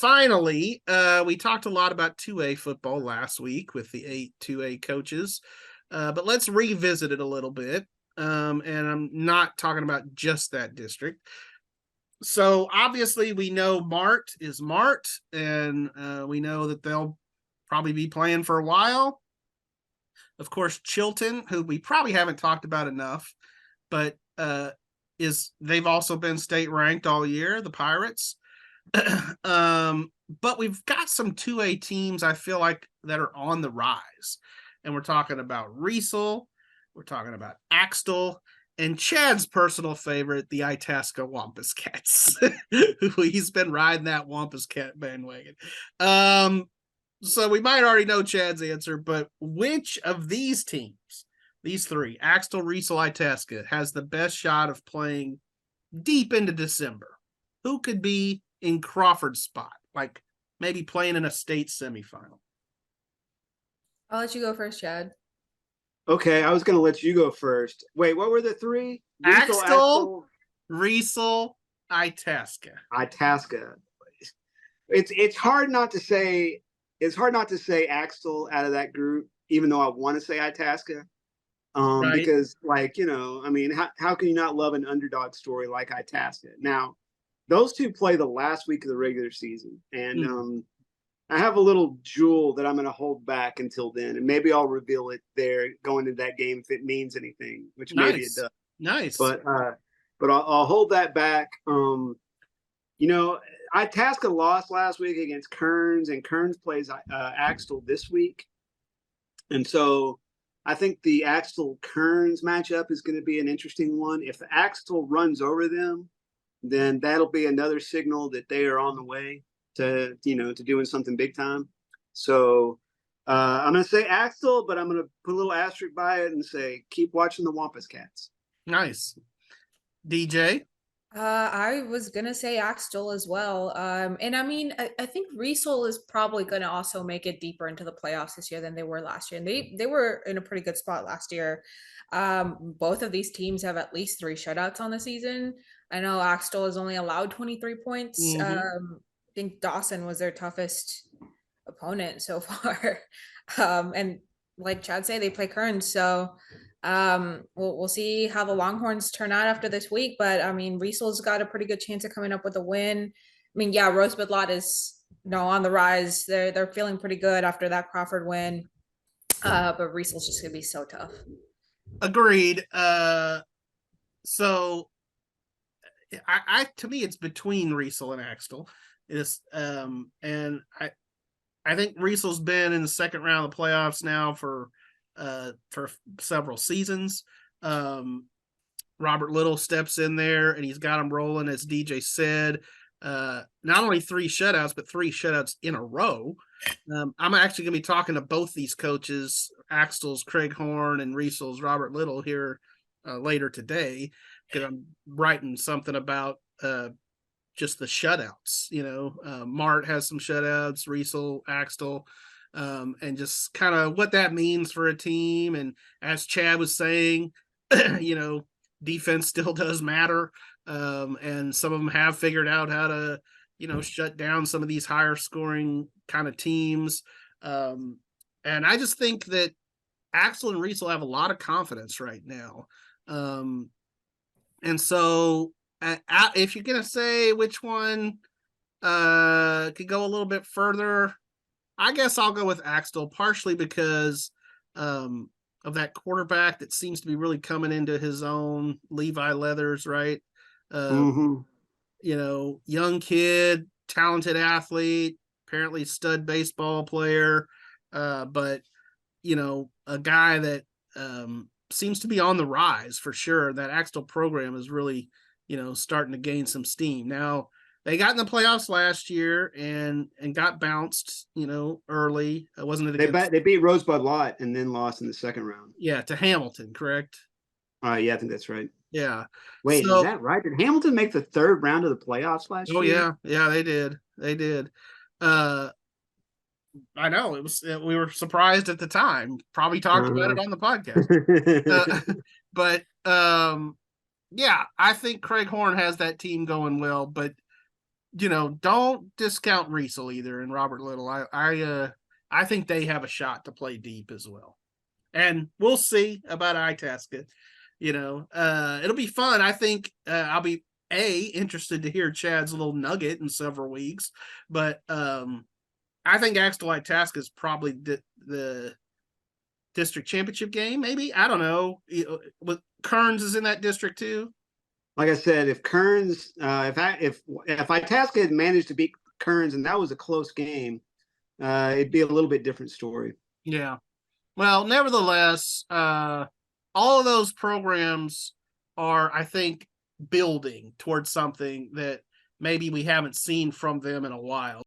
finally, we talked a lot about 2A football last week with the 8 2A coaches, but let's revisit it a little bit. And I'm not talking about just that district. So obviously we know Mart is Mart, and we know that they'll probably be playing for a while. Of course, Chilton, who we probably haven't talked about enough, but they've also been state ranked all year, the Pirates. But we've got some 2A teams I feel like that are on the rise. And we're talking about Riesel, we're talking about Axtell, and Chad's personal favorite, the Itasca Wampus Cats. He's been riding that Wampus Cat bandwagon. So we might already know Chad's answer, but which of these teams, these three, Axtell, Riesel, Itasca, has the best shot of playing deep into December? Who could be in Crawford's spot, like maybe playing in a state semifinal? I'll let you go first, Chad. Okay, I was going to let you go first. Wait, what were the three? Axtell, Riesel, Itasca. Itasca. It's hard not to say. It's hard not to say Axtell out of that group, even though I want to say Itasca. Right. Because, like, I mean, how can you not love an underdog story like Itasca? Now, those two play the last week of the regular season, and I have a little jewel that I'm going to hold back until then, and maybe I'll reveal it there going into that game if it means anything, which maybe it does. Nice. But I'll hold that back. Itasca lost last week against Kearns, and Kearns plays Axtell this week. And so I think the Axtell-Kearns matchup is going to be an interesting one. If Axtell runs over them, then that'll be another signal that they are on the way to doing something big time. So I'm going to say Axtell, but I'm going to put a little asterisk by it and say keep watching the Wampus Cats. Nice. DJ? I was gonna say Axtell as well. And I mean, I think Riesel is probably gonna also make it deeper into the playoffs this year than they were last year. And they were in a pretty good spot last year. Both of these teams have at least 3 shutouts on the season. I know Axtell has only allowed 23 points. I think Dawson was their toughest opponent so far. And like Chad said, they play Kearns, so we'll see how the Longhorns turn out after this week, but I mean, Riesel's got a pretty good chance of coming up with a win. I mean, yeah, Rosebud Lot is on the rise. They're feeling pretty good after that Crawford win, but Riesel's just gonna be so tough. Agreed. So I to me it's between Riesel and Axtell. And I think Riesel's been in the second round of the playoffs now for several seasons. Robert Little steps in there and he's got them rolling, as DJ said. Not only 3 shutouts, but 3 shutouts in a row. I'm actually going to be talking to both these coaches, Axtell's Craig Horn and Riesel's Robert Little, here later today, because I'm writing something about just the shutouts. Mart has some shutouts, Riesel, Axtell. And just kind of what that means for a team. And as Chad was saying, defense still does matter. And some of them have figured out how to, shut down some of these higher scoring kind of teams. And I just think that Axtell and Riesel have a lot of confidence right now. And so if you're going to say which one could go a little bit further, I guess I'll go with Axtell, partially because of that quarterback that seems to be really coming into his own, Levi Leathers, right? Young kid, talented athlete, apparently stud baseball player, but a guy that seems to be on the rise for sure. That Axtell program is really, starting to gain some steam now. They got in the playoffs last year and got bounced, early. Wasn't it? They beat Rosebud Lot and then lost in the second round. Yeah, to Hamilton, correct? Yeah, I think that's right. Yeah. Wait, is that right? Did Hamilton make the 3rd round of the playoffs last year? Oh yeah, they did. I know we were surprised at the time. Probably talked about it on the podcast. But yeah, I think Craig Horn has that team going well, but don't discount Riesel either and Robert Little. I think they have a shot to play deep as well. And we'll see about Itasca. It'll be fun. I think I'll be interested to hear Chad's little nugget in several weeks, but I think Axtell Itasca is probably the district championship game. Maybe, I don't know. Kearns is in that district too. Like I said, if Kearns, if Itasca had managed to beat Kearns and that was a close game, it'd be a little bit different story. Yeah. Well, nevertheless, all of those programs are, I think, building towards something that maybe we haven't seen from them in a while.